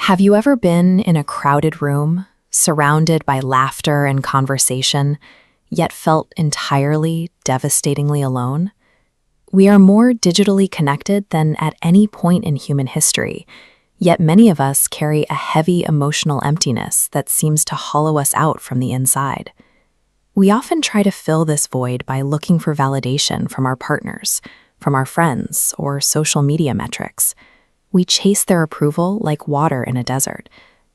Have you ever been in a crowded room, surrounded by laughter and conversation, yet felt entirely, devastatingly alone? We are more digitally connected than at any point in human history, yet many of us carry a heavy emotional emptiness that seems to hollow us out from the inside. We often try to fill this void by looking for validation from our partners, from our friends, or social media metrics. We chase their approval like water in a desert,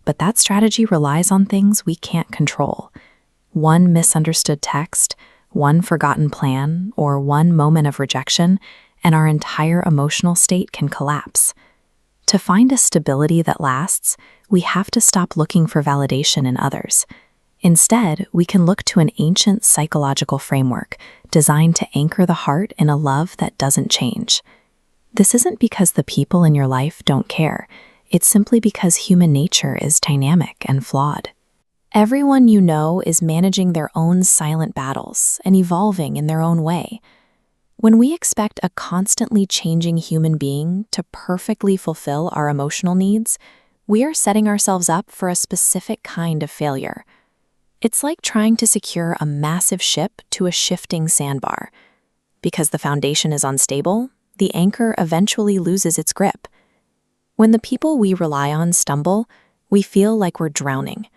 but that strategy relies on things we can't control. One misunderstood text, one forgotten plan, or one moment of rejection, and our entire emotional state can collapse. To find a stability that lasts, we have to stop looking for validation in others. Instead, we can look to an ancient psychological framework designed to anchor the heart in a love that doesn't change. This isn't because the people in your life don't care. It's simply because human nature is dynamic and flawed. Everyone you know is managing their own silent battles and evolving in their own way. When we expect a constantly changing human being to perfectly fulfill our emotional needs, we are setting ourselves up for a specific kind of failure. It's like trying to secure a massive ship to a shifting sandbar. Because the foundation is unstable, the anchor eventually loses its grip. When the people we rely on stumble, we feel like we're drowning.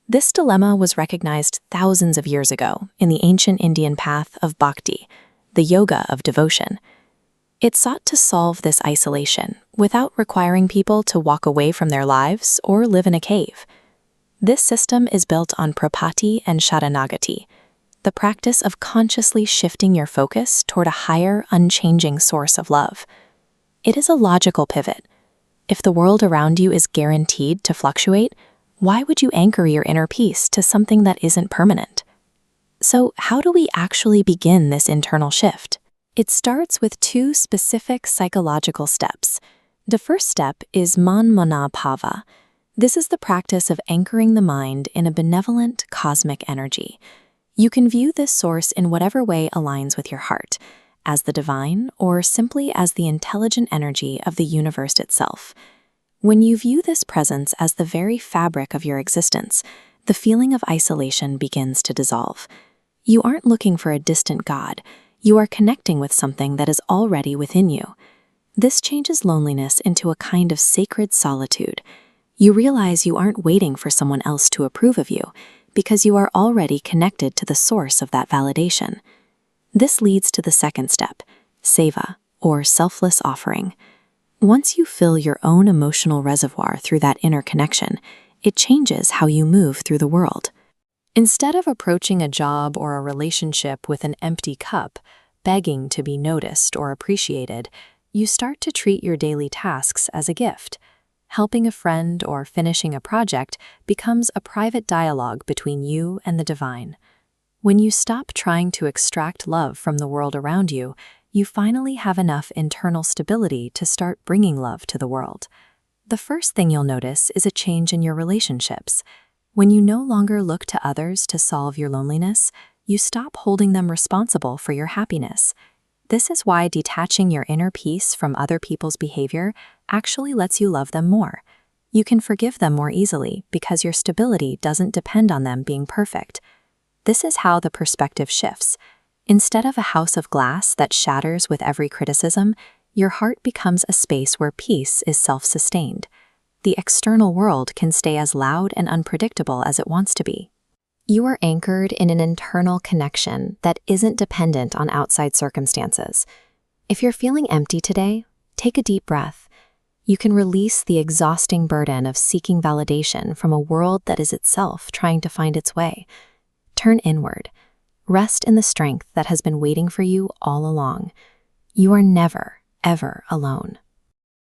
This dilemma was recognized thousands of years ago in the ancient Indian path of Bhakti, the yoga of devotion. It sought to solve this isolation without requiring people to walk away from their lives or live in a cave. This system is built on Prapatti and Sharanagati, the practice of consciously shifting your focus toward a higher, unchanging source of love. It is a logical pivot. If the world around you is guaranteed to fluctuate, why would you anchor your inner peace to something that isn't permanent? So, how do we actually begin this internal shift? It starts with two specific psychological steps. The first step is Manmanabhava. This is the practice of anchoring the mind in a benevolent cosmic energy. You can view this source in whatever way aligns with your heart, as the divine or simply as the intelligent energy of the universe itself. When you view this presence as the very fabric of your existence, the feeling of isolation begins to dissolve. You aren't looking for a distant God. You are connecting with something that is already within you. This changes loneliness into a kind of sacred solitude. You realize you aren't waiting for someone else to approve of you, because you are already connected to the source of that validation. This leads to the second step, Seva, or selfless offering. Once you fill your own emotional reservoir through that inner connection, it changes how you move through the world. Instead of approaching a job or a relationship with an empty cup, begging to be noticed or appreciated, you start to treat your daily tasks as a gift. Helping a friend or finishing a project becomes a private dialogue between you and the divine. When you stop trying to extract love from the world around you, you finally have enough internal stability to start bringing love to the world. The first thing you'll notice is a change in your relationships. When you no longer look to others to solve your loneliness, you stop holding them responsible for your happiness. This is why detaching your inner peace from other people's behavior actually lets you love them more. You can forgive them more easily because your stability doesn't depend on them being perfect. This is how the perspective shifts. Instead of a house of glass that shatters with every criticism, your heart becomes a space where peace is self-sustained. The external world can stay as loud and unpredictable as it wants to be. You are anchored in an internal connection that isn't dependent on outside circumstances. If you're feeling empty today, take a deep breath. You can release the exhausting burden of seeking validation from a world that is itself trying to find its way. Turn inward. Rest in the strength that has been waiting for you all along. You are never, ever alone.